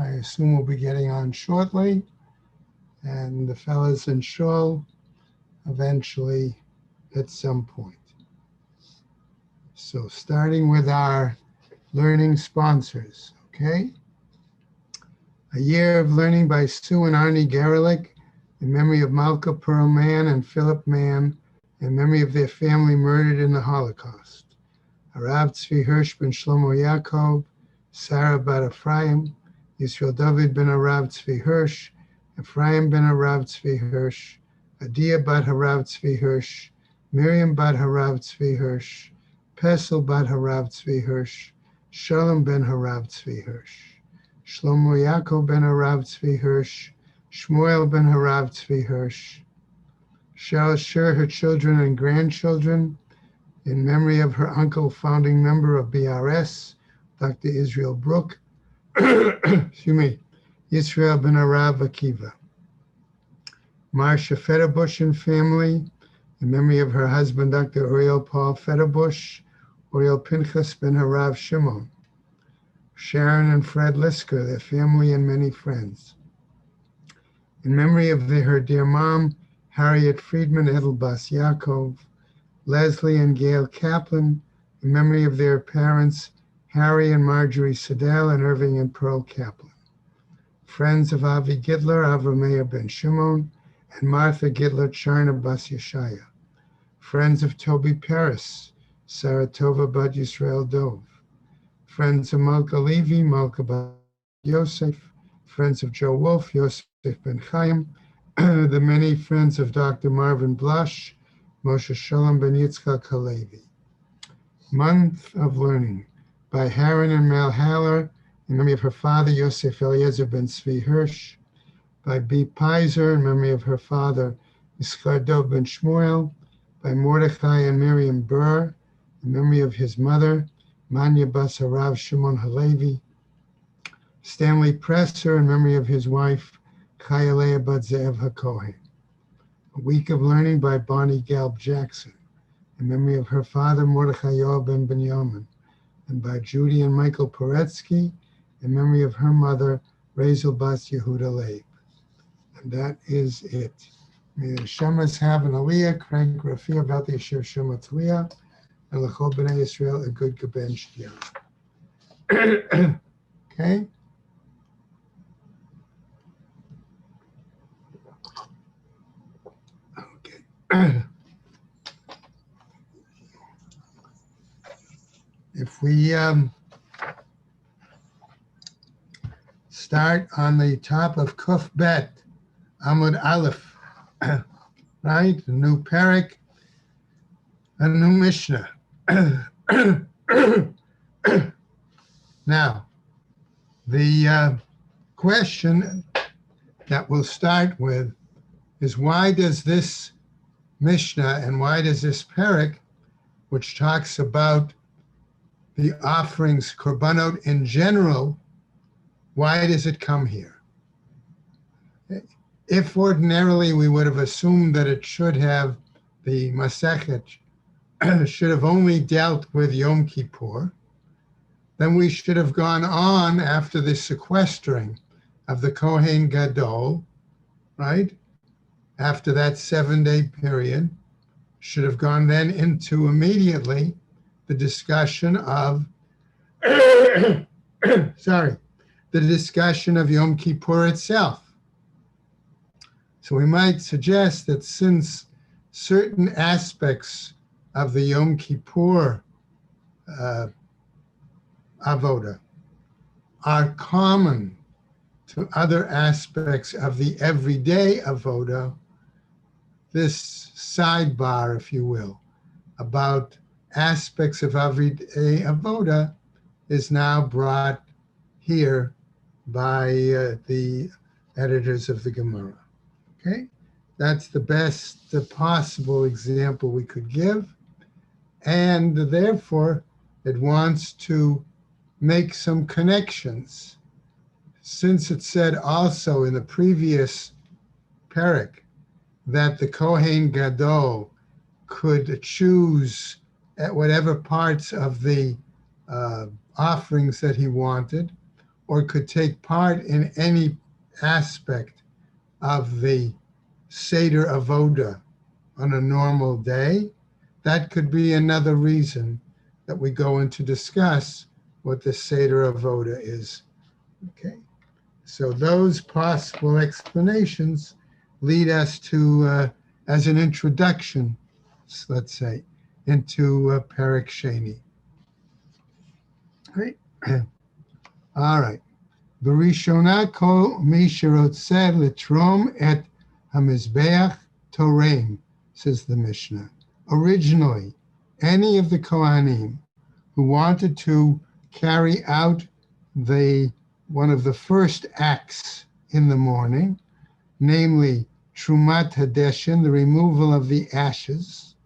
I assume we'll be getting on shortly, and the fellas in shul eventually at some point. So starting with our learning sponsors, okay? A Year of Learning by Sue and Arnie Gerlich in memory of Malka Pearl Mann and Philip Mann, in memory of their family murdered in the Holocaust. Harav Tzvi Hirsch ben Shlomo Yaakov, Sarah bat Ephraim, Yisrael David ben Harav Tzvi Hirsch, Ephraim ben Harav Tzvi Hirsch, Adia bat Harav Tzvi Hirsch, Miriam bat Harav Tzvi Hirsch, Pesel bat Harav Tzvi Hirsch, Shalom ben Harav Tzvi Hirsch, Shlomo Yaakov ben Harav Tzvi Hirsch, Shmuel ben Harav Tzvi Hirsch. Shall share her children and grandchildren in memory of her uncle, founding member of BRS, Dr. Israel Brook, excuse me, Yisrael ben Harav Akiva. Marcia Federbush and family, in memory of her husband, Dr. Uriel Paul Federbush, Uriel Pinchas ben Harav Shimon. Sharon and Fred Lisker, their family and many friends. In memory of her dear mom, Harriet Friedman Edelbas Yaakov, Leslie and Gail Kaplan, in memory of their parents, Harry and Marjorie Siddell and Irving and Pearl Kaplan. Friends of Avi Gidler, Avrameir ben Shimon, and Martha Gidler Charna Bas Yeshaya. Friends of Toby Paris, Sarah Tova Bat Yisrael Dov. Friends of Malka Levi, Malka Bat Yosef. Friends of Joe Wolf, Yosef ben Chaim. The many friends of Dr. Marvin Blush, Moshe Shalom ben Yitzchak Halevi. Month of Learning by Haran and Mel Haller, in memory of her father, Yosef Eliezer ben Tzvi Hirsch. By B. Pizer, in memory of her father, Yitzchar Dov ben Shmuel. By Mordechai and Miriam Burr, in memory of his mother, Manya Bas Harav Shimon Halevi. Stanley Presser, in memory of his wife, Chayalea Bat Ze'ev HaKohen. A Week of Learning by Bonnie Galb Jackson, in memory of her father, Mordechai Yoel ben Binyamin, and by Judy and Michael Poretsky, in memory of her mother, Razel Bas Yehuda Leib. And that is it. May the Shemas have an Aliyah, Crank Rafia, Vati Asher Shema Tliyah, and L'chol B'nai Yisrael, a good Geben Shkia. Okay? If we start on the top of Kuf Bet, Amud Aleph, right? A new parak, a new Mishnah. Now, the question that we'll start with is, why does this Mishnah and why does this parak, which talks about the offerings, korbanot in general, why does it come here? If ordinarily we would have assumed that it should have, the Masechet should have only dealt with Yom Kippur, then we should have gone on after the sequestering of the Kohen Gadol, right? After that 7-day period, should have gone then into immediately the discussion of, the discussion of Yom Kippur itself. So we might suggest that since certain aspects of the Yom Kippur avoda are common to other aspects of the everyday avoda, this sidebar, if you will, about aspects of everyday avoda is now brought here by the editors of the Gemara. Okay, that's the best possible example we could give, and therefore it wants to make some connections, since it said also in the previous parak that the Kohen Gadol could choose at whatever parts of the offerings that he wanted, or could take part in any aspect of the Seder Avoda on a normal day, that could be another reason that we go in to discuss what the Seder Avoda is. Okay, so those possible explanations lead us to, as an introduction, let's say, into Perek Sheni. Right? All right. Barishona kol mi sherotzeh litrom et hamizbeach torem, says the Mishnah. Originally, any of the Kohanim who wanted to carry out one of the first acts in the morning, namely Trumat Hadeshin, the removal of the ashes,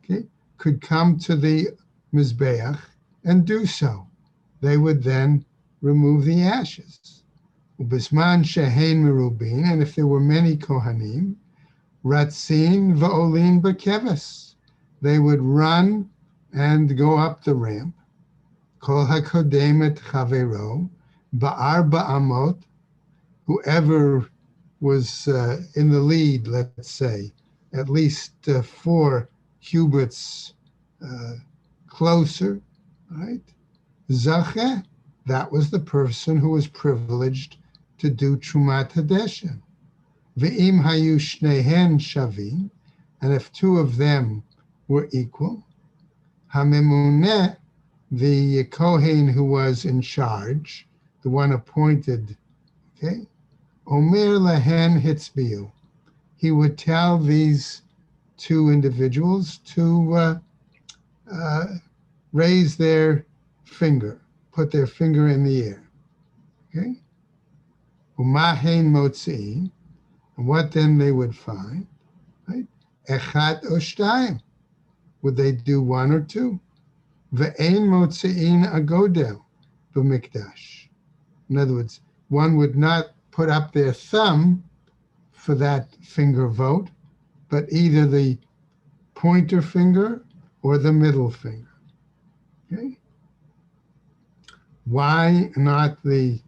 okay, could come to the Mizbeach and do so. They would then remove the ashes. Ubisman shehein merubin, and if there were many Kohanim, Ratzin va'olin b'keves, they would run and go up the ramp. Kol hakodem et chavero, ba'ar ba'amot, whoever was in the lead, let's say, at least 4 cubits closer, right? Zacheh, that was the person who was privileged to do Trumat Hadeshin. Ve'im hayu shnehen shavim, and if 2 of them were equal, hamemuneh, the Kohen who was in charge, the one appointed, okay, Omer lahen hitzbiu, he would tell these 2 individuals to raise their finger, put their finger in the air. Okay? Umahen motzi'in, and what then they would find, right? Echat o shtayim, would they do 1 or 2? Ve'ein motzi'in agodel b'mikdash. In other words, one would not put up their thumb for that finger vote, but either the pointer finger or the middle finger. Okay? Why not the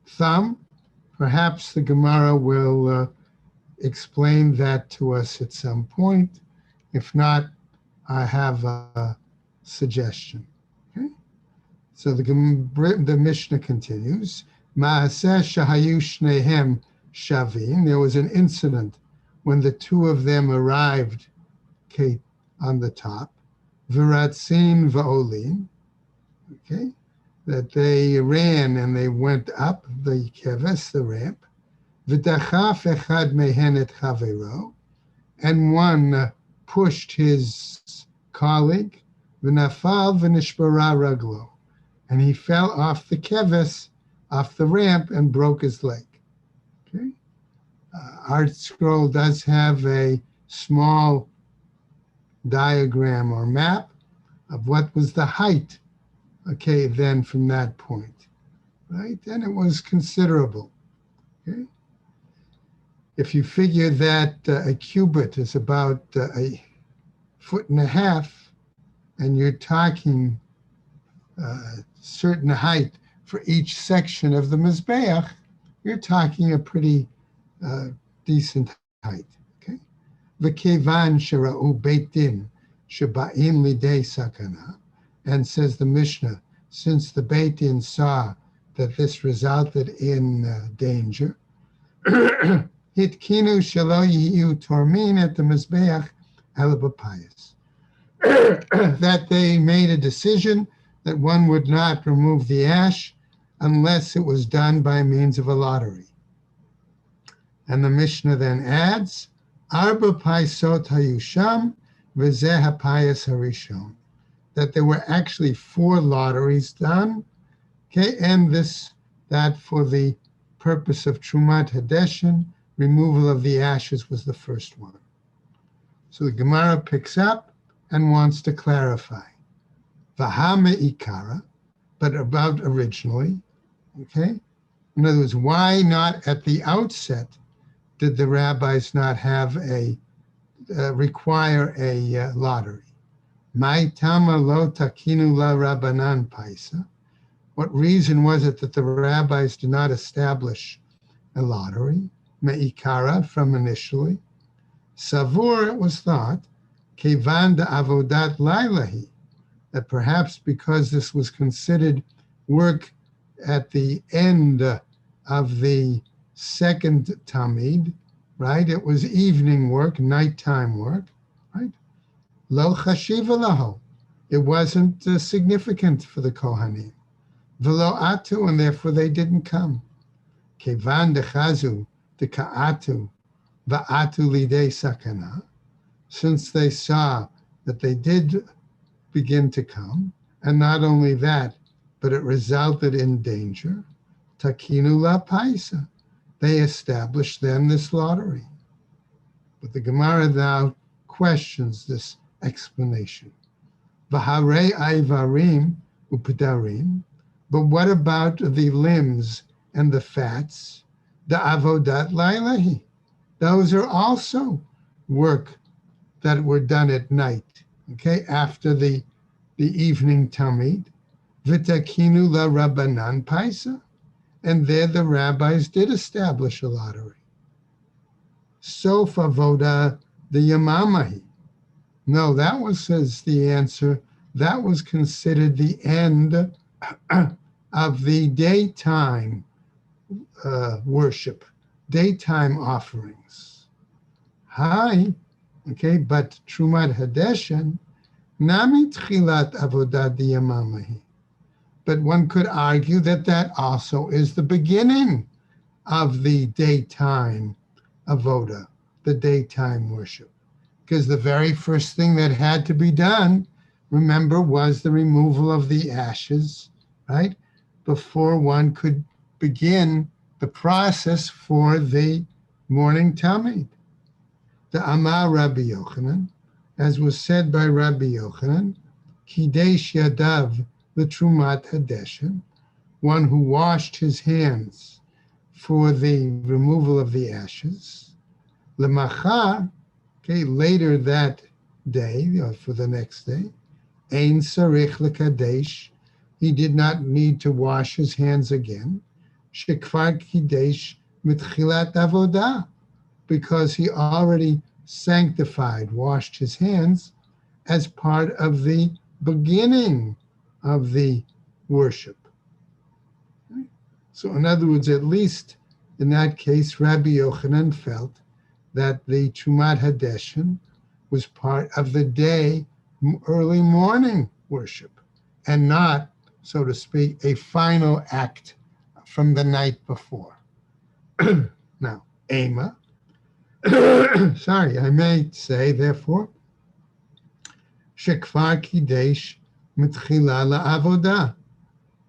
thumb? Perhaps the Gemara will explain that to us at some point. If not, I have a suggestion. Okay? So the Mishnah continues. Ma'aseh shahayu shnehem shavim. There was an incident when the 2 of them arrived, okay, on the top. V'ratzin va'olin. Okay, that they ran and they went up the keves, the ramp. V'dachaf echad mehen et chavero, and one pushed his colleague. V'nafal v'nishbara raglo, and he fell off the keves, off the ramp, and broke his leg. Okay, our scroll does have a small diagram or map of what was the height, okay, then from that point, right? And it was considerable, okay? If you figure that a cubit is about 1.5 feet, and you're talking certain height for each section of the Mizbeach, you're talking a pretty decent height, okay? V'kevan shera'u beit din sheba'im lidei sakana, and says the Mishnah, since the Beit Din saw that this resulted in danger, hitkinu shelo yiyu tormin at the Mizbeach el b'payis, that they made a decision that one would not remove the ash unless it was done by means of a lottery. And the Mishnah then adds, Arba paisot hayusham v'zeh hapayis harishon, that there were actually 4 lotteries done, okay, and that for the purpose of Trumat Hadeshin, removal of the ashes was the first one. So the Gemara picks up and wants to clarify. V'hame ikara, but about originally, okay? In other words, why not at the outset did the rabbis not have require a lottery? Mai tama lo takinu la rabbanan paisa. What reason was it that the rabbis did not establish a lottery? Me'ikara, from initially. Savur, it was thought, kevan de avodat lailahi, that perhaps because this was considered work at the end of the second tamid, right? It was evening work, nighttime work, right? Lo chashiva laho. It wasn't significant for the Kohanim. Velo atu, and therefore they didn't come. Kevan de chazu, de ka'atu, va'atu lidei sakana. Since they saw that they did begin to come, and not only that, but it resulted in danger, takinu la paisa. They established then this lottery. But the Gemara now questions this explanation. V'harei aivarim u'pdarim. But what about the limbs and the fats? The avodat lailahi. Those are also work that were done at night, okay, after the evening tamid. V'takinu la rabbanan paisa. And there the rabbis did establish a lottery. Sof avoda the yamamahi. No, that was, says the answer, that was considered the end of the daytime worship, daytime offerings. Hi, okay, but Trumat Hadeshen, nami tchilat avodat diyamamahi. But one could argue that that also is the beginning of the daytime avoda, the daytime worship. Because the very first thing that had to be done, remember, was the removal of the ashes, right? Before one could begin the process for the morning tamid. The Amar Rabbi Yochanan, as was said by Rabbi Yochanan, Kidesh Yadav the Trumat Hadeshen, one who washed his hands for the removal of the ashes. Lemachar, okay, later that day, or for the next day, Ein Sarich Lekadesh, he did not need to wash his hands again. Shekvar Kidesh Mitchilat Avodah, because he already sanctified, washed his hands as part of the beginning of the worship. So in other words, at least in that case, Rabbi Yochanan felt that the Trumat Hadeshen was part of the day, early morning worship, and not, so to speak, a final act from the night before. Now, Ema, sorry, I may say, therefore, Shekvar Kidesh Mitchila la'avodah.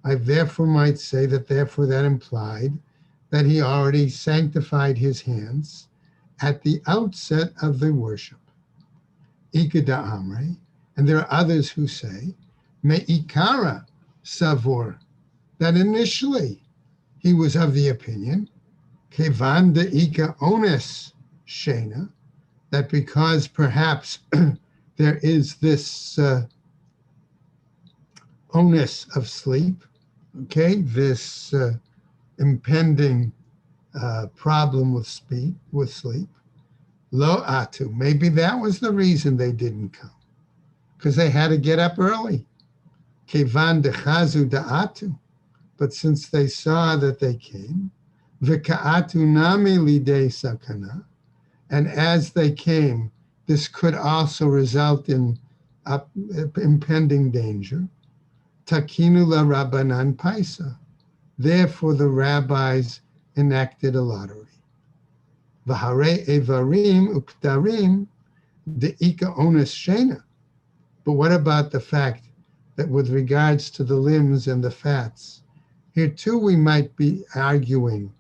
I therefore might say that therefore that implied that he already sanctified his hands at the outset of the worship. Ikeda Amre, and there are others who say, Me'ikara Savor, that initially he was of the opinion, Kevan de Ika Ones Shena, that because perhaps there is this onus of sleep, okay, this impending problem with sleep, lo atu, maybe that was the reason they didn't come, because they had to get up early. Kevan de chazu da atu, but since they saw that they came, v'ka'atu nami lidei sakana, and as they came, this could also result in impending danger. Takinu la Rabbanan Paisa. Therefore, the rabbis enacted a lottery. V'harei evarim uktarim de'ika ones shena. But what about the fact that with regards to the limbs and the fats, here too we might be arguing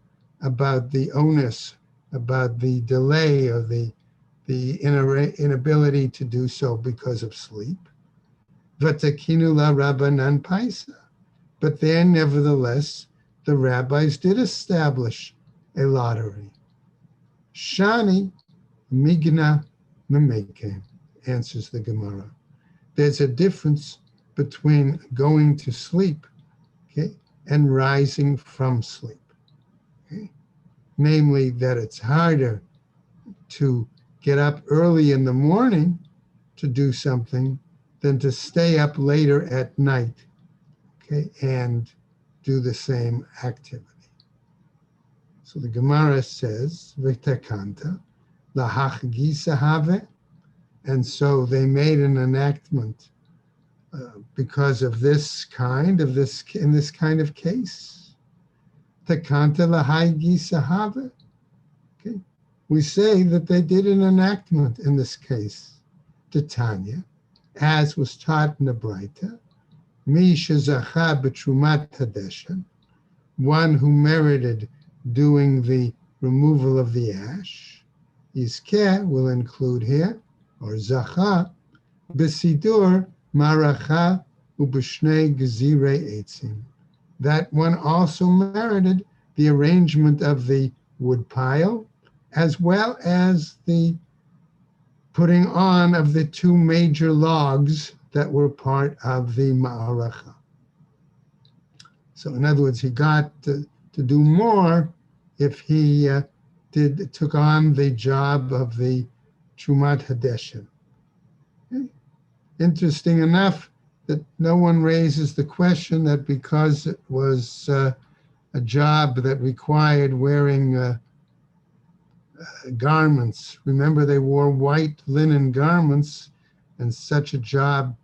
about the onus, about the delay or the inability to do so because of sleep. V'takinu la Rabbanan Paisa. But there, nevertheless, the rabbis did establish a lottery. Shani migna memeke, answers the Gemara. There's a difference between going to sleep, okay, and rising from sleep. Okay? Namely, that it's harder to get up early in the morning to do something than to stay up later at night, okay, and do the same activity. So the Gemara says, V'tekanta, lahach gisahave, and so they made an enactment because of this kind of this in this kind of case. Tekanta lahai gisahave. Okay, we say that they did an enactment in this case. Titania, as was taught in the Braita, Mi shezacha b'trumat hadeshen, one who merited doing the removal of the ash. Yizkeh will include here, or zacha, b'sidur maracha u'b'shnei gezirei eitzim. That one also merited the arrangement of the wood pile, as well as the putting on of the two major logs that were part of the ma'aracha. So in other words, he got to do more if he took on the job of the Trumat Hadeshen. Okay. Interesting enough that no one raises the question that because it was a job that required wearing garments. Remember, they wore white linen garments, and such a job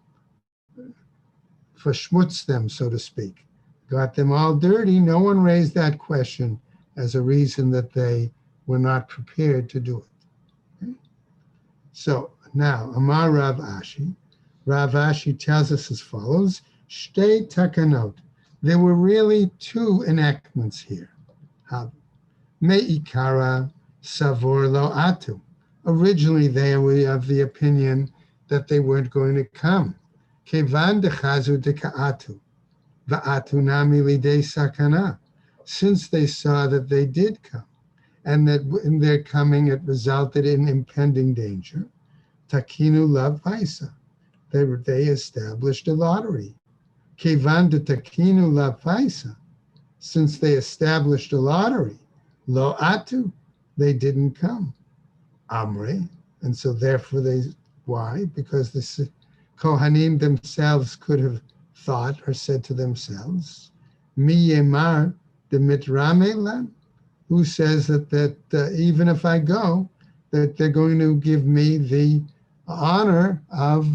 verschmutzed them, so to speak. Got them all dirty. No one raised that question as a reason that they were not prepared to do it. Okay? So now, Amar Rav Ashi. Rav Ashi tells us as follows, Shtei takanot. There were really two enactments here. Me'ikara savor lo atu. Originally, they were of the opinion that they weren't going to come. Kevan dechazu deka'atu. Va'atu nami lidei sakana. Since they saw that they did come, and that in their coming it resulted in impending danger, takinu lav paisa. They established a lottery. Kevan de takinu lav paisa. Since they established a lottery, lo atu, they didn't come. Amre, and so therefore why? Because the Kohanim themselves could have thought or said to themselves, Mi yemar de mitramelan, who says that even if I go, that they're going to give me the honor of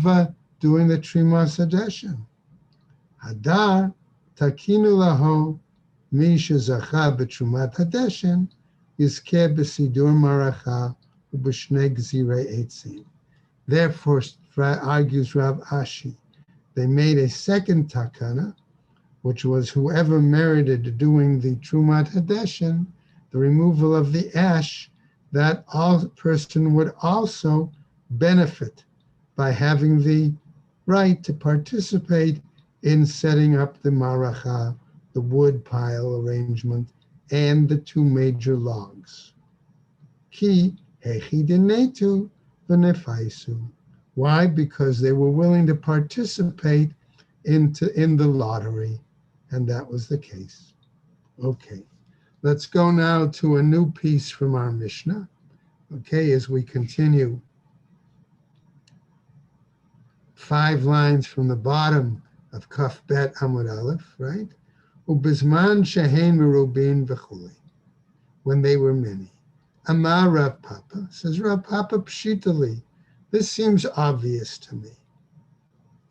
doing the Trimas Hadeshen. Hadar takinu laho mi shezacha b'trumat Hadeshen yizkeh b'sidur maracha u'b'shnei gzirei eitzim. Therefore, argues Rav Ashi, they made a second takana, which was whoever merited doing the Trumat Hadeshen, the removal of the ash, that person would also benefit by having the right to participate in setting up the maracha, the wood pile arrangement, and the two major logs. Ki hechidinetu v'nefaisu. Why? Because they were willing to participate in the lottery, and that was the case. Okay, let's go now to a new piece from our Mishnah. Okay, as we continue 5 lines from the bottom of Kaf Bet Amud Aleph, right? Ubizman shehein merubin v'chuli, when they were many. Amar Rav Papa, says Rav Papa pshitali, this seems obvious to me.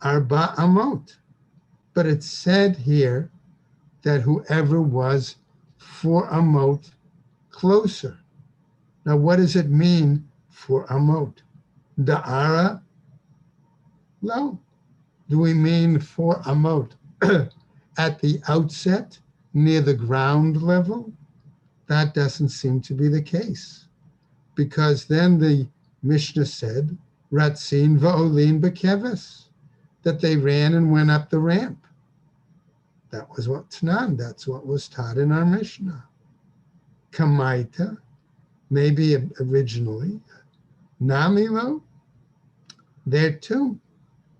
Arba amot, but it's said here that whoever was 4 amot closer. Now, what does it mean 4 amot? Da'ara? No. Do we mean 4 amot at the outset, near the ground level? That doesn't seem to be the case, because then the Mishnah said, Ratzin va'olin bekeves, that they ran and went up the ramp. That was what Tanan, that's what was taught in our Mishnah. Kamaita, maybe originally. Namilo, there too.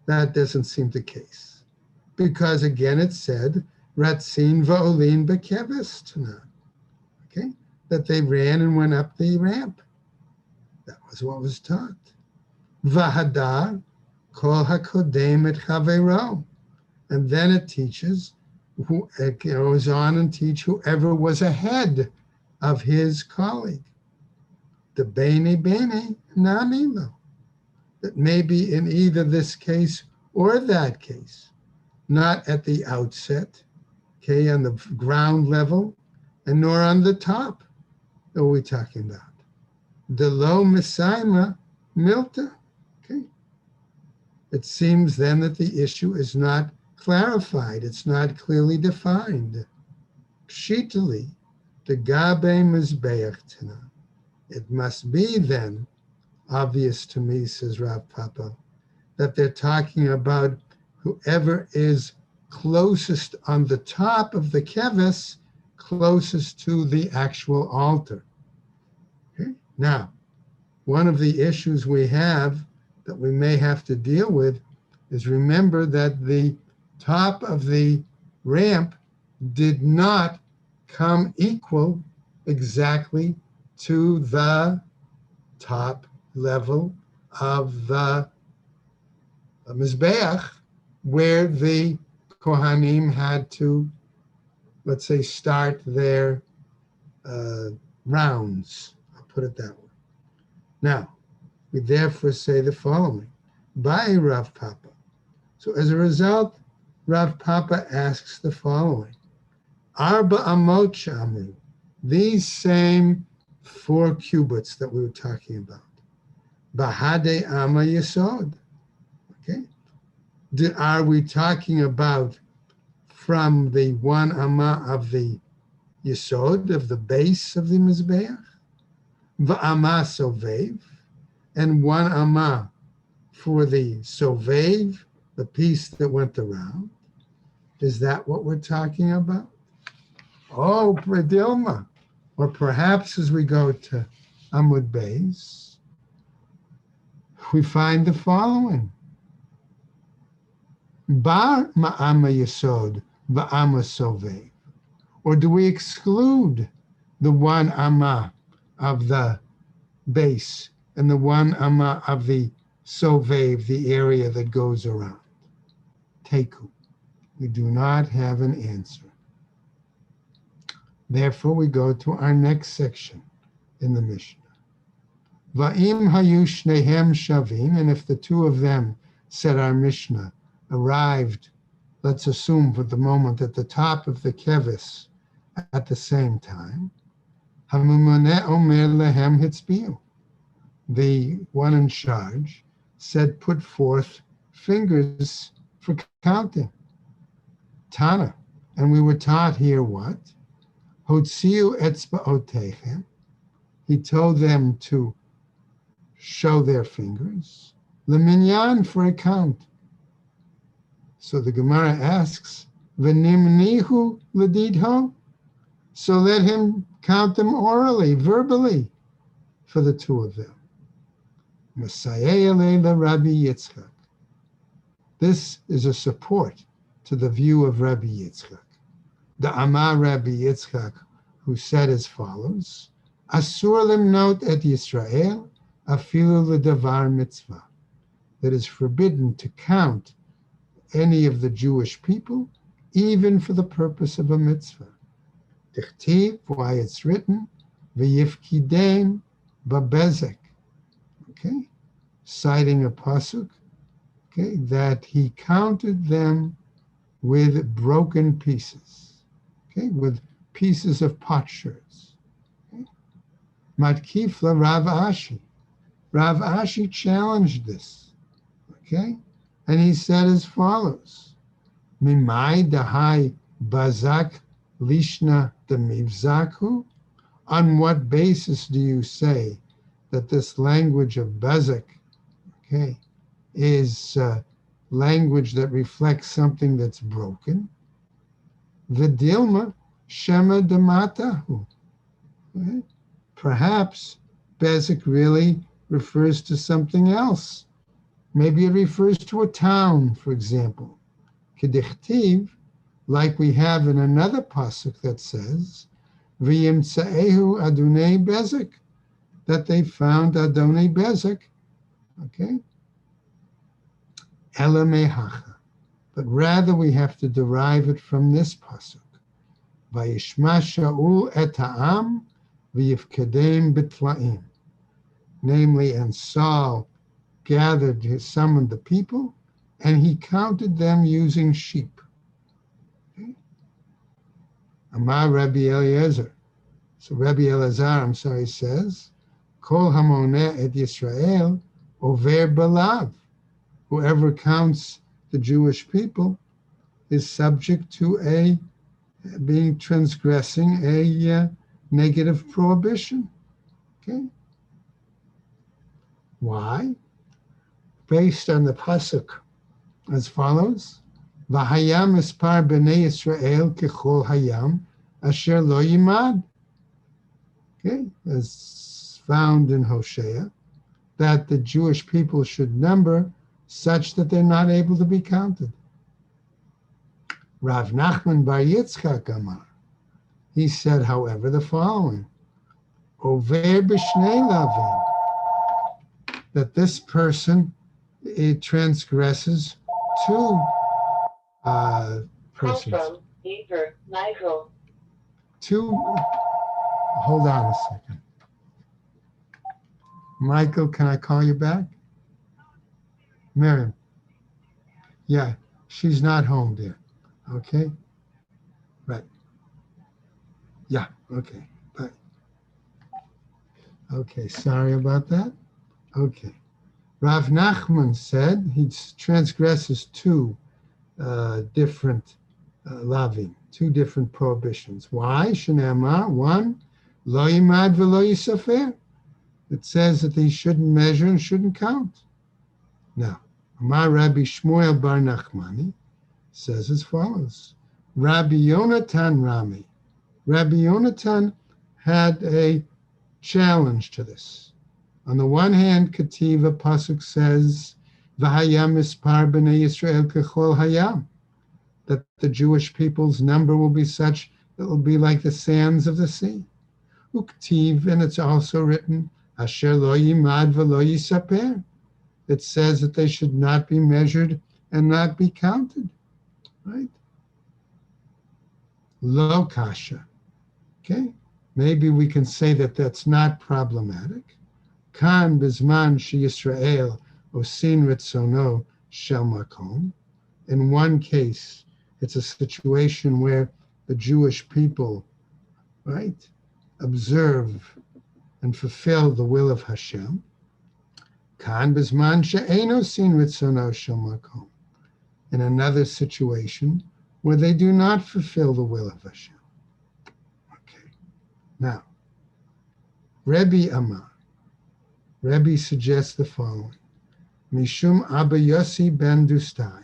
That doesn't seem the case. Because again it said, Ratzin va'olin bekeves tana. Okay, that they ran and went up the ramp. That was what was taught. Vahadar kol hakodem et chavero. And then it teaches, it goes on and teach whoever was ahead of his colleague. The bene namilo. That maybe in either this case or that case, not at the outset, okay, on the ground level, and nor on the top. What are we talking about? The lo misaima milta. Okay. It seems then that the issue is not clarified. It's not clearly defined. Pshitali, the gabe mizbeach tana. It must be then obvious to me, says Rav Papa, that they're talking about whoever is closest on the top of the keves, closest to the actual altar. Okay? Now, one of the issues we have that we may have to deal with is remember that the top of the ramp did not come equal exactly to the top level of the Mizbeach, where the Kohanim had to, let's say, start their rounds. I'll put it that way. Now, we therefore say the following, by Rav Papa. So as a result, Rav Papa asks the following, Arba Amot Shamu, these same 4 cubits that we were talking about, Bahade Ama Yesod, okay? Are we talking about from the 1 Ama of the Yesod, of the base of the Mizbeach, V'Ama Sovev, and 1 Ama for the Sovev, the piece that went around? Is that what we're talking about? Oh, Predilma. Or perhaps as we go to Amud Beis, we find the following. Bar Ma'ama Yesod Va'ama Sovev. Or do we exclude the 1 Ama of the base and the 1 Ama of the Sovev, the area that goes around? Teku. We do not have an answer. Therefore, we go to our next section in the Mishnah. Va'im hayu shnehem shavim, and if the 2 of them, said our Mishnah, arrived, let's assume for the moment, at the top of the kevis at the same time, hamumane omer lehem hitzbiu. The one in charge said, put forth fingers for counting. Tana. And we were taught here what? Hotziu etzba'otechem. He told them to show their fingers. Leminyan, for a count. So the Gemara asks, V'nimnihu ledidho? So let him count them orally, verbally, for the 2 of them. Masayeh leila Rabbi Yitzchak. This is a support to the view of Rabbi Yitzchak. The Amar Rabbi Yitzchak, who said as follows, Asur limnot et Yisrael afilu ledavar mitzvah. That is forbidden to count any of the Jewish people, even for the purpose of a mitzvah. Tichtiv, why it's written, v'yifkidem babezek. Okay, citing a pasuk, okay, that he counted them with broken pieces, okay, with pieces of potsherds. Okay. Matkifla Rav Ashi. Rav Ashi challenged this, okay, and he said as follows, Mimai dahai bazak lishna demivzaku? On what basis do you say that this language of bazak, okay, is language that reflects something that's broken? Vidilma shema dematahu. Right? Perhaps bezak really refers to something else. Maybe it refers to a town, for example. Kedichtiv, like we have in another pasuk that says, "V'yimtze'ehu Adonai Bezek," that they found Adonai Bezek. Okay, Ela mehacha. But rather we have to derive it from this pasuk. Vayishma Shaul et ha'am v'yifkedem b'tlaim. Namely, and Saul summoned the people, and he counted them using sheep. Okay. Amar Rabbi Eliezer. So Rabbi Elazar, says, Kol hamoneh et Yisrael over balav. Whoever counts the Jewish people is subject to transgressing a negative prohibition. Okay. Why? Based on the pasuk as follows: V'hayam mispar b'nei Yisrael kechol hayam asher lo yimad. Okay, as found in Hosea, that the Jewish people should number such that they're not able to be counted. Rav Nachman bar Yitzchak Amar. He said, however, the following: Over b'shnei lavin, that this person transgresses two persons. Two. Hold on a second. Michael, can I call you back? Miriam. Yeah, she's not home, dear. Okay? Right. Yeah, okay. Bye. Okay, sorry about that. Okay. Rav Nachman said he transgresses two different lavim, two different prohibitions. Why? Shenema, one, lo yimad v'lo yisafer. It says that they shouldn't measure and shouldn't count. Now, Amar Rabbi Shmuel bar Nachmani says as follows: Rabbi Yonatan Rami. Rabbi Yonatan had a challenge to this. On the one hand, Ketiva pasuk says, "V'hayam mispar b'nei Yisrael kechol hayam," that the Jewish people's number will be such that it will be like the sands of the sea. Uktiv, and it's also written, Asher lo yimad v'lo yisaper. It says that they should not be measured and not be counted. Right? Lo kasha. Okay? Maybe we can say that that's not problematic. Kan bizman she Yisrael osin ritzono shel makom. In one case, it's a situation where the Jewish people, right, observe and fulfill the will of Hashem. Kan bizman she'eno sin ritzono shel makom. In another situation where they do not fulfill the will of Hashem. Okay. Now, Rebbe Amar. Rebbe suggests the following: Mishum Abba Yossi ben Dustai.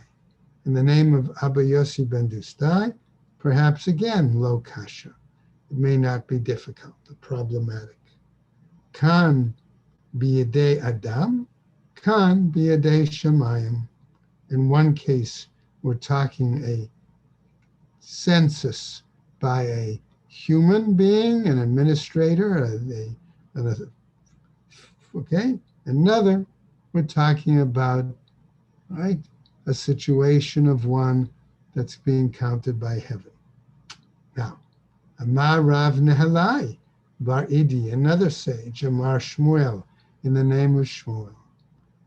In the name of Abba Yossi ben Dustai, perhaps again, lo kasha. It may not be difficult or problematic. Kan biyadei Adam, kan biyadei Shemayim. In one case, we're talking a census by a human being, an administrator, okay? Another, we're talking about, right, a situation of one that's being counted by heaven. Now, Amar Rav Nehalai Bar Idi, another sage, Amar Shmuel, in the name of Shmuel.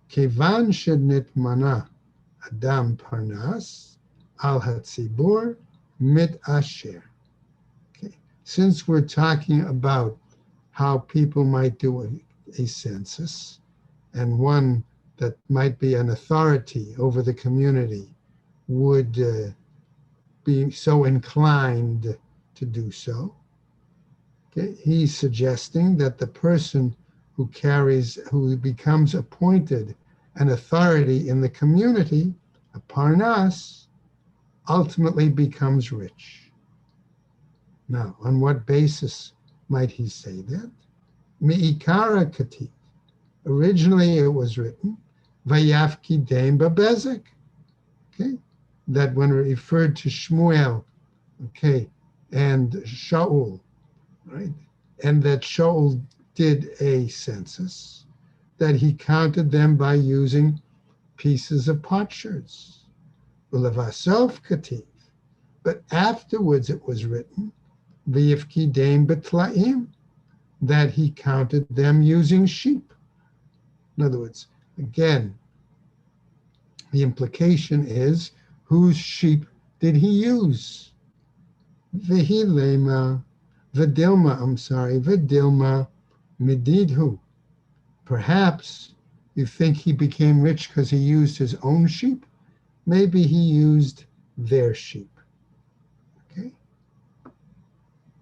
Kevan shednit mana Adam Parnas al Hatzibur mit Asher. Okay. Since we're talking about how people might do a census, and one that might be an authority over the community would be so inclined to do so. Okay. He's suggesting that the person who becomes appointed an authority in the community, a parnas, ultimately becomes rich. Now, on what basis might he say that? Mi'ikara kativ. Originally it was written, Vayafki Deim Babezek. Okay? That when referred to Shmuel okay, and Shaul, right? And that Shaul did a census, that he counted them by using pieces of potsherds. Ulevasov kativ. But afterwards it was written, V'yifkidein betlaim, that he counted them using sheep. In other words, again, the implication is, whose sheep did he use? V'hilema, v'dilma mididhu. Perhaps you think he became rich because he used his own sheep. Maybe he used their sheep. Okay.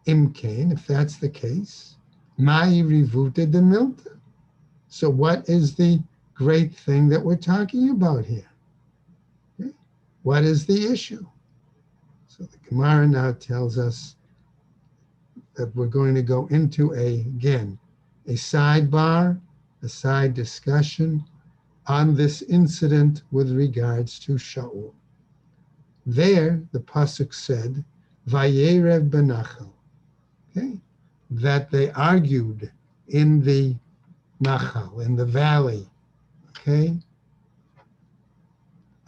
Imkain, if that's the case, mai rivuta de milta. So what is the great thing that we're talking about here? Okay. What is the issue? So the Gemara now tells us that we're going to go into a sidebar, a side discussion on this incident with regards to Shaul. There, the pasuk said, "Vayerev benachal," okay, that they argued in the nachal, in the valley. Okay,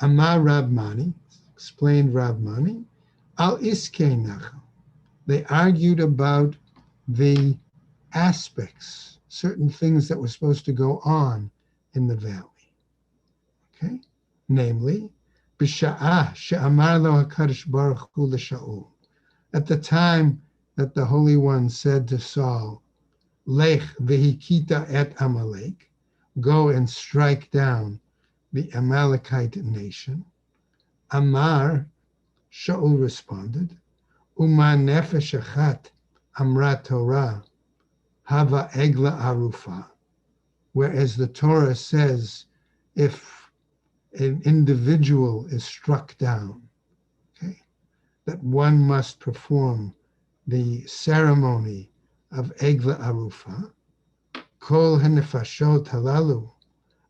Amar Rabmani, explained Rabmani, al iske nachal. They argued about the aspects, certain things that were supposed to go on in the valley. Okay, namely, b'sha'ah she'amar lo HaKadosh Baruch Hu l'Shaul. At the time that the Holy One said to Saul, Lech v'hikita et Amalek, go and strike down the Amalekite nation. Amar, Shaul responded, Uma nefesh achat amra Torah, hava egla arufa. Whereas the Torah says, if an individual is struck down, okay, that one must perform the ceremony of egla arufa, kol hanefashot halalu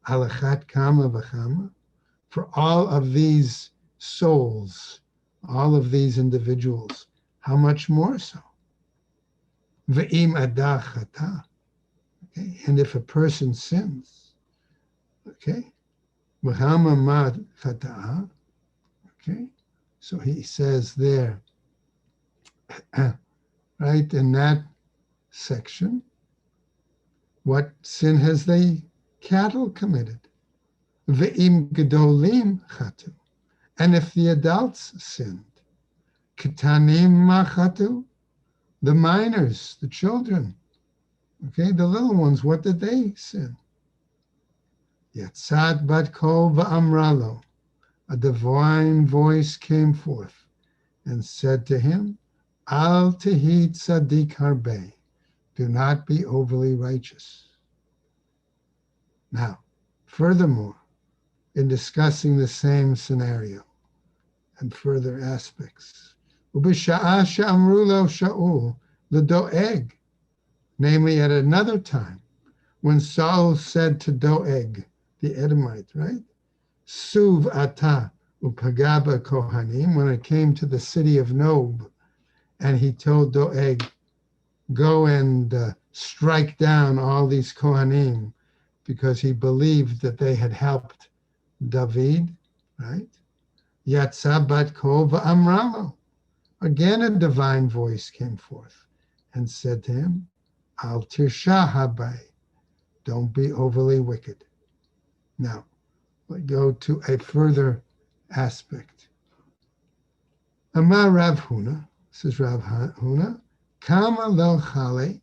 alachat kama v'chama, for all of these souls, all of these individuals, how much more so? Ve'im adah chata, okay, and if a person sins, okay, v'hama ma chata, okay, so he says there, right in that section, what sin has the cattle committed? Ve'im gedolim chatu, and if the adults sinned, ketanim machatu, the minors, the children, okay, the little ones, what did they sin? Yatzat bat kol va'amralo, a divine voice came forth and said to him, Al tehi tzadik harbe, do not be overly righteous. Now, furthermore, in discussing the same scenario and further aspects, Ubisha'a she'amru lo Shaul l'doeg, namely at another time, when Saul said to Doeg, the Edomite, right? Suv ata upagaba kohanim, when it came to the city of Nob, and he told Doeg, go and strike down all these kohanim, because he believed that they had helped David, right? Yatsa bat kol va'amralo. Again, a divine voice came forth and said to him, Al tirsha habai, don't be overly wicked. Now, we go to a further aspect. Amar Rav Huna, this is Rav Huna, Kama lo chale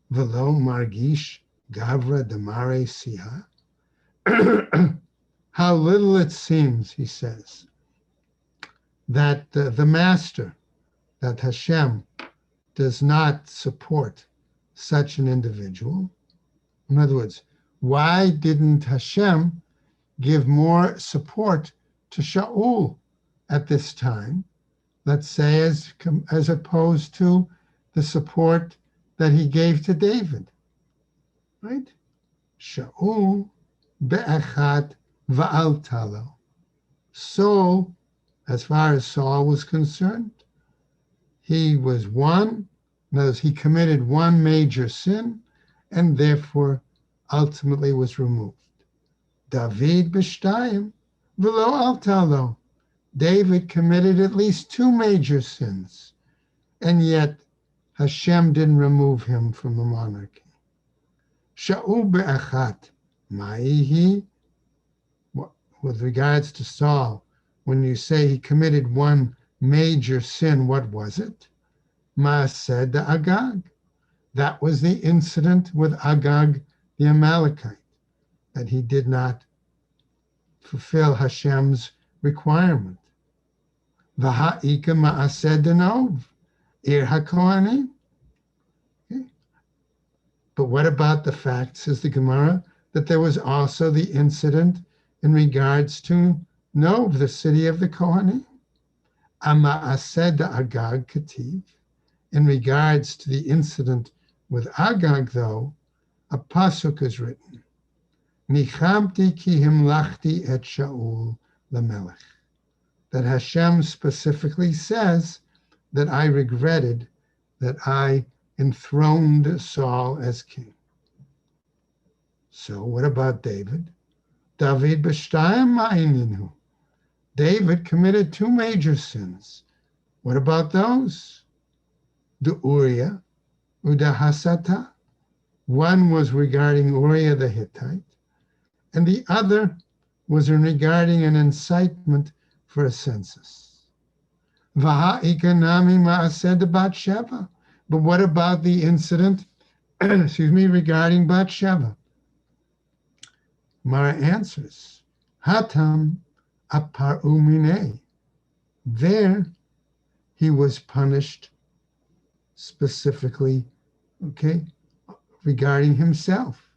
velo margish gavra demare siha. How little it seems, he says, that the master, that Hashem does not support such an individual. In other words, why didn't Hashem give more support to Shaul at this time, let's say, as opposed to the support that he gave to David, right? Shaul be'achat va'al talo. So, as far as Saul was concerned, he was one, in other words, he committed one major sin and therefore ultimately was removed. David b'shtayim v'lo altalo. David committed at least two major sins, and yet Hashem didn't remove him from the monarchy. Sha'u be'achat ma'ihi. With regards to Saul, when you say he committed one major sin, what was it? Ma'aseh Agag. That was the incident with Agag the Amalekite, that he did not fulfill Hashem's requirement. V'ha'ika ma'aseh denov, ir ha'kohanim. But what about the fact, says the Gemara, that there was also the incident in regards to Nov, the city of the Kohanim? Ama'aseh Agag kativ. In regards to the incident with Agag, though, a pasuk is written, Nichamti ki himlachti et Shaul lamelech. That Hashem specifically says that I regretted that I enthroned Saul as king. So what about David? David b'shtayim ma'ininu. David committed two major sins. What about those? The Uriah, Uda Hasata. One was regarding Uriah the Hittite, and the other was regarding an incitement for a census. V'ha'ikanami ma'aseh Bathsheba. But what about the incident, regarding Bathsheba? Mara answers, Hatam aparu minei. There he was punished specifically, regarding himself.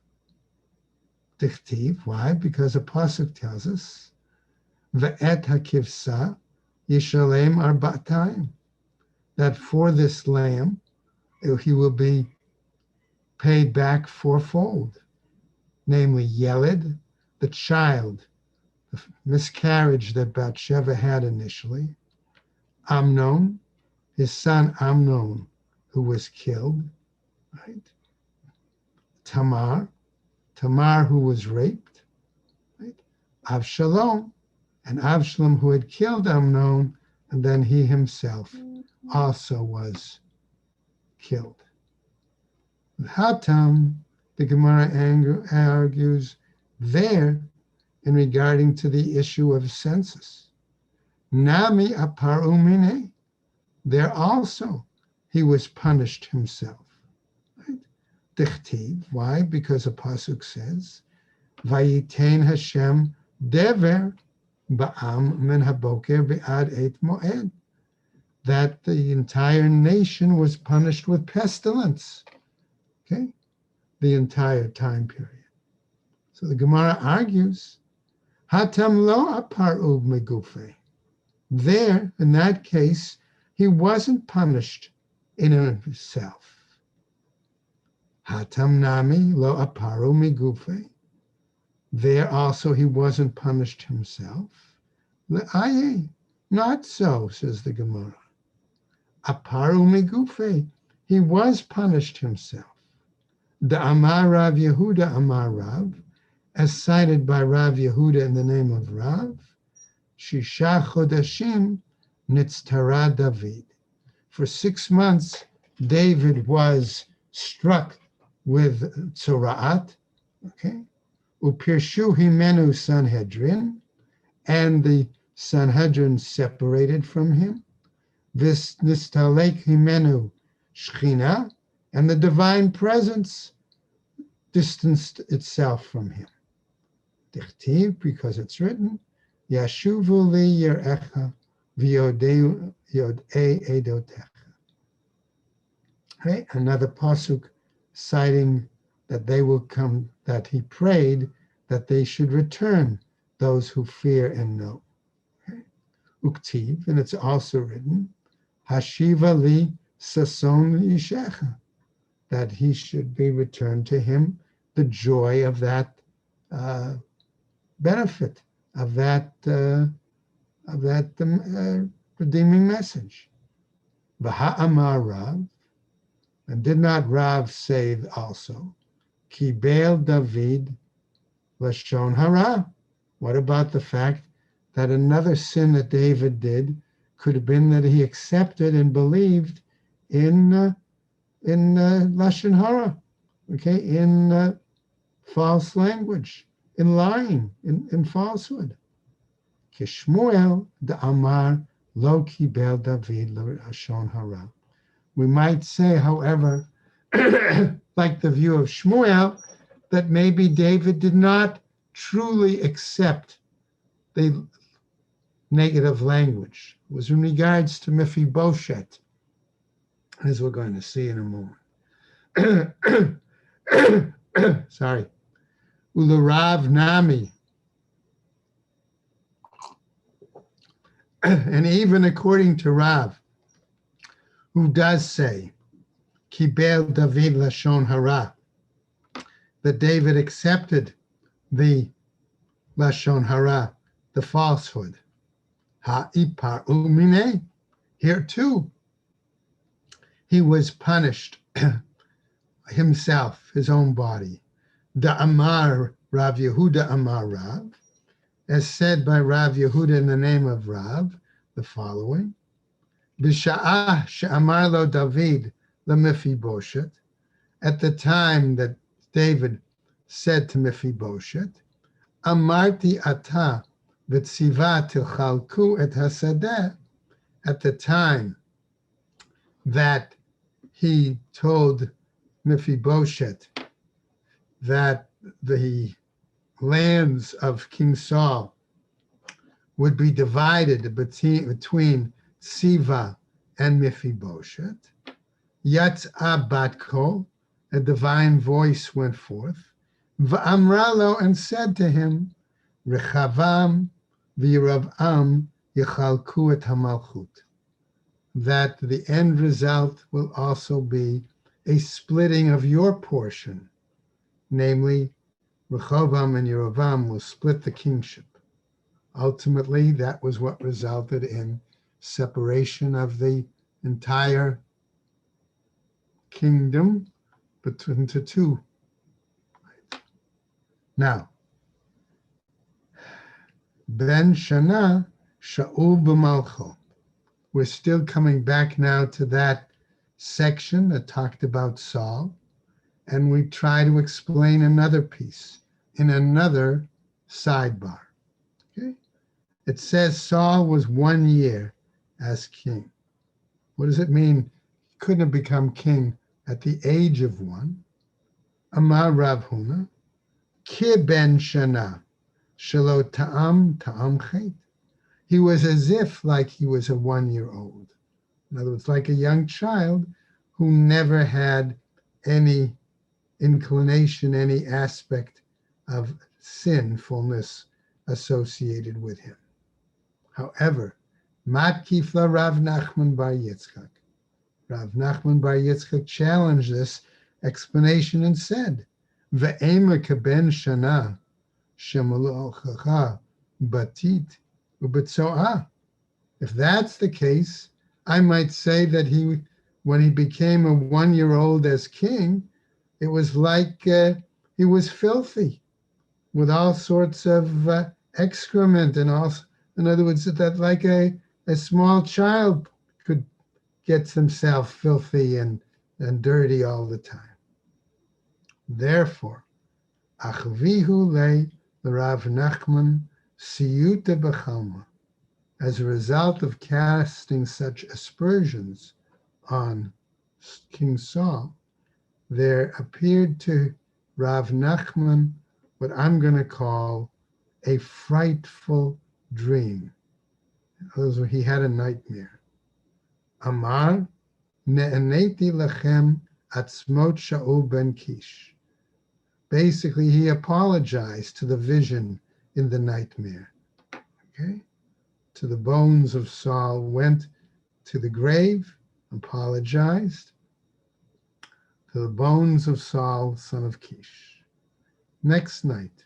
Dichtiv, why? Because a pasuk tells us, Ve'et hakivsa yishalem arba'atayim, that for this lamb he will be paid back fourfold, namely Yeled, the child, the miscarriage that Bathsheba had initially, Amnon, his son Amnon, who was killed, right? Tamar, who was raped, right? Avshalom, and Avshalom, who had killed Amnon, and then he himself also was killed. Hatam, the Gemara argues there in regarding to the issue of census. Nami aparu minei. There also he was punished himself. Right? Dichtiv. Why? Because a pasuk says, Vayitain Hashem dever ba'am min haboker bi'ad et moed. That the entire nation was punished with pestilence. Okay? The entire time period. So the Gemara argues, Hatam lo aparu megufe. There, in that case, he wasn't punished in and of himself. Hatam nami lo aparu megufe. There also he wasn't punished himself. Le'aye, not so, says the Gemara. Aparu megufe, he was punished himself. The Amar Rav Yehuda Amar Rav, as cited by Rav Yehuda in the name of Rav, Shisha Chodashim Nitztara David. For 6 months, David was struck with Tzoraat, Upirshu Himenu Sanhedrin, and the Sanhedrin separated from him. This Nistalek Himenu Shechina, and the divine presence distanced itself from him. Dichtiv, because it's written, Yashuvu li yerecha v'yodei edotecha. Okay, another pasuk citing that they will come, that he prayed that they should return those who fear and know. Okay. Uktiv, and it's also written, Hashiva li sason yishecha, that he should be returned to him the joy of that benefit, of that redeeming message. V'ha'amar Rav, and did not Rav say also, Kibel David Lashon Hara? What about the fact that another sin that David did could have been that he accepted and believed in Lashon Hara, okay, in false language, in lying, in falsehood. Kishmuel the Amar lo kibel David Lashon Hara. We might say, however, like the view of Shmuel, that maybe David did not truly accept the negative language. It was in regards to Mephibosheth, as we're going to see in a moment. Sorry. Ularav Nami. And even according to Rav, who does say, Kibel David Lashon Hara, that David accepted the Lashon Hara, the falsehood. Ha'ipar umine. Here too, he was punished himself, his own body. Da Amar Rav Yehuda Amar Rav, as said by Rav Yehuda in the name of Rav, the following. B'sha'ah she'amar lo David leMephibosheth, at the time that David said to Mephibosheth, Amarti ata v'tziva tilchalku et hasadeh, at the time that he told Mephibosheth that the lands of King Saul would be divided between Siva and Mephibosheth. Yatz'a batko, a divine voice went forth. V'amralo, and said to him, Rechavam v'Yeravam yechalku et hamalchut, that the end result will also be a splitting of your portion, namely, Rehoboam and Yeravam will split the kingship. Ultimately, that was what resulted in separation of the entire kingdom between the two. Now, Ben Shana Shaul b'Malcho. We're still coming back now to that section that talked about Saul, and we try to explain another piece in another sidebar. Okay? It says Saul was 1 year as king. What does it mean? He couldn't have become king at the age of 1. Amar Rav Huna, Ki ben shana, shelo ta'am chet. He was as if like he was a 1-year-old. In other words, like a young child who never had any inclination, any aspect of sinfulness associated with him. However, Matkifla Rav Nachman Bar Yitzchak. Rav Nachman Bar Yitzchak challenged this explanation and said, Ve'ema keben shana shemalochacha batit ubetzoah. If that's the case, I might say that when he became a 1-year-old as king, it was like he was filthy with all sorts of excrement and all. In other words, that like a small child could get himself filthy and dirty all the time. Therefore, achvihu le Rav Nachman siyuta b'chalma. As a result of casting such aspersions on King Saul, there appeared to Rav Nachman what I'm going to call a frightful dream. He had a nightmare. Amar ne'eneti lechem atzmot Shaul ben Kish. Basically, he apologized to the vision in the nightmare. Okay? To the bones of Saul, went to the grave, apologized to the bones of Saul, son of Kish. Next night,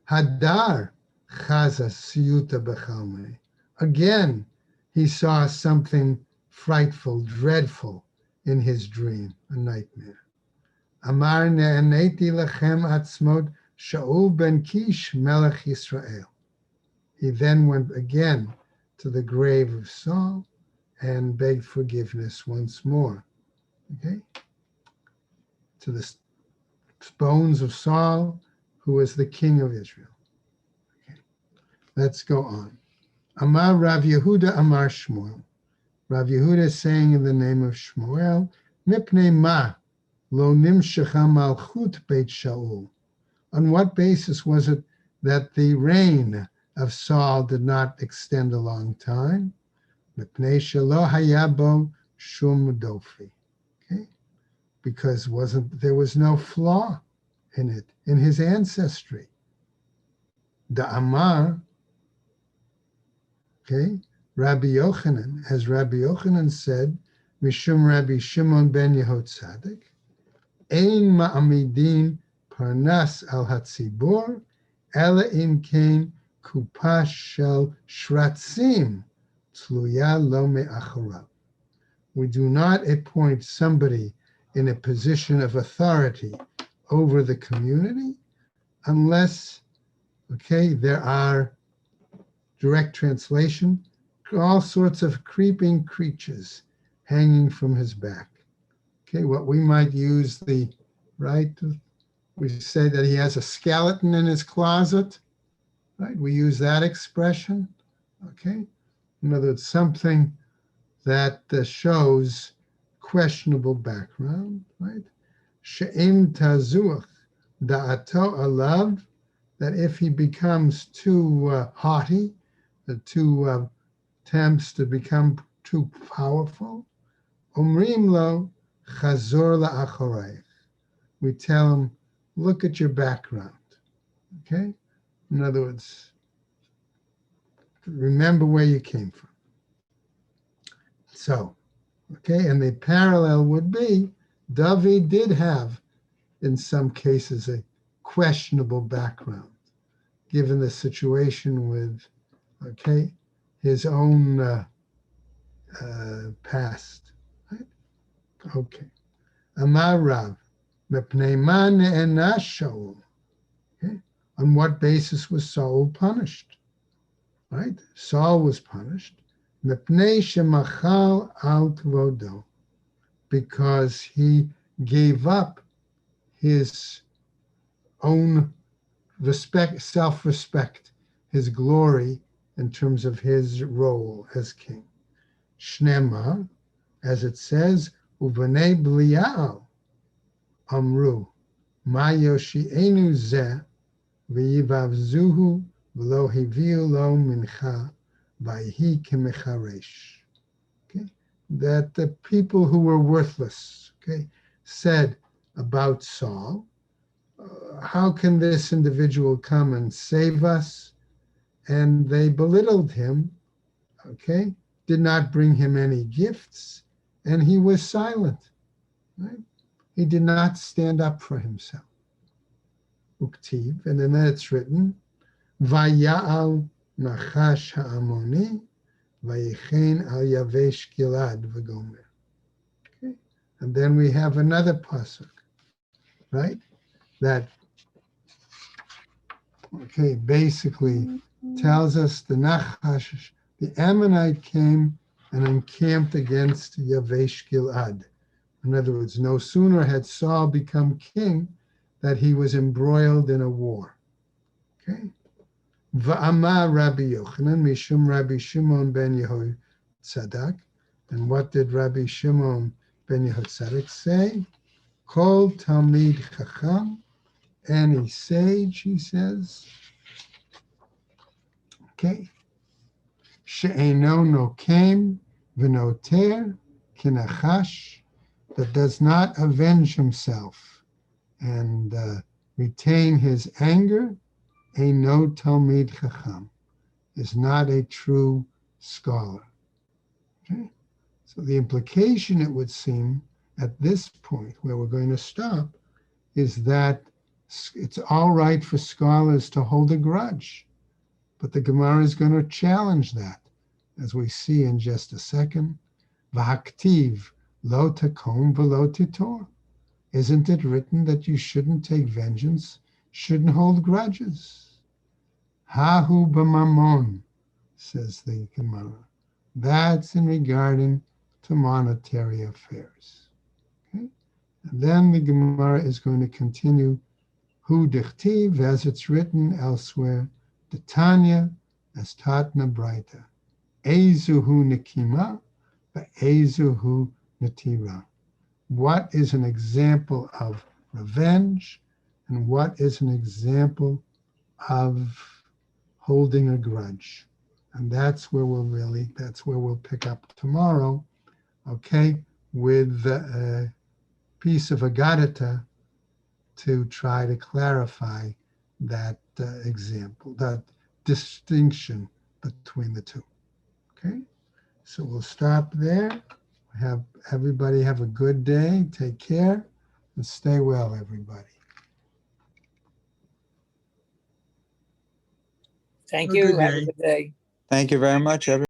Hadar chaza siyuta bechalme. Again, he saw something frightful, dreadful in his dream, a nightmare. Amar ne'aneti lechem atzmot Shaul ben Kish melech Yisrael. He then went again to the grave of Saul and begged forgiveness once more. Okay? To the bones of Saul, who was the king of Israel. Okay. Let's go on. Amar Rav Yehuda Amar Shmuel. Rav Yehuda is saying in the name of Shmuel, Mipnei ma lo nimshecha malchut beit Shaul. On what basis was it that the reign of Saul did not extend a long time? Mipnei shelo haya bo shum dofi. Okay? Because there was no flaw in it, in his ancestry. Da Amar, okay, Rabbi Yochanan, as Rabbi Yochanan said, Mishum Rabbi Shimon ben Yehotzadik, Ein ma'amidin parnas al hatzibor, ela im kain kupash shel shratzim, tluya lo me'acharav. We do not appoint somebody in a position of authority over the community unless, okay, there are, direct translation, all sorts of creeping creatures hanging from his back. Okay, what we might use we say that he has a skeleton in his closet, right? We use that expression, okay? In other words, something that shows questionable background, right? She'im tazuach da'ato alav, that if he becomes too haughty, too attempts to become too powerful, omrim lo chazor la'acharayich. We tell him, look at your background, okay? In other words, remember where you came from. So, okay, and the parallel would be, David did have, in some cases, a questionable background, given the situation with, okay, his own past. Right? Okay. Amar Rav, mepnei ma ne'ena Shaul. Okay. On what basis was Saul punished? Right? Saul was punished. Mepnei shemachal al kvodo, because he gave up his own respect, self-respect, his glory in terms of his role as king. Shnema, as it says, uvanei Belial amru, ma yoshi'enu zeh v'yivavzuhu v'lo hiviu lo mincha v'hi kemecharesh. Okay, that the people who were worthless, okay, said about Saul, how can this individual come and save us? And they belittled him, okay, did not bring him any gifts, and he was silent, right? He did not stand up for himself. Uktiv, and then it's written, Vaya'al nachash ha'amoni, vayichen al yavesh gilad v'gomer. Okay, and then we have another pasuk, right? That, okay, basically tells us the Nachash, the Ammonite came and encamped against Yavesh Gilad. In other words, no sooner had Saul become king that he was embroiled in a war. Okay? Va'amar Rabbi Yochanan, Mishum Rabbi Shimon ben Yehotzadak. And what did Rabbi Shimon ben Yehotzadak say? Kol Talmid Chacham, any sage, he says, okay, she'eno nokem v'noter kinachash, that does not avenge himself and retain his anger, eino talmid chacham, is not a true scholar. Okay? So the implication, it would seem, at this point where we're going to stop, is that it's all right for scholars to hold a grudge. But the Gemara is going to challenge that, as we see in just a second. V'haktiv lo takom v'lo titor. Isn't it written that you shouldn't take vengeance, shouldn't hold grudges? Hahu b'mamon, says the Gemara. That's in regarding to monetary affairs. Okay? And then the Gemara is going to continue, hu dichtiv, as it's written elsewhere, the Tanya, as Tatna Braita, ezuhu nikima, ezuhu natira. What is an example of revenge, and what is an example of holding a grudge? And that's where we'll pick up tomorrow, okay, with a piece of Agadata to try to clarify that example, that distinction between the two. Okay, so we'll stop there. Everybody have a good day. Take care and stay well, everybody. Thank Have a you. good Have a day. good day. Thank you very much, everyone.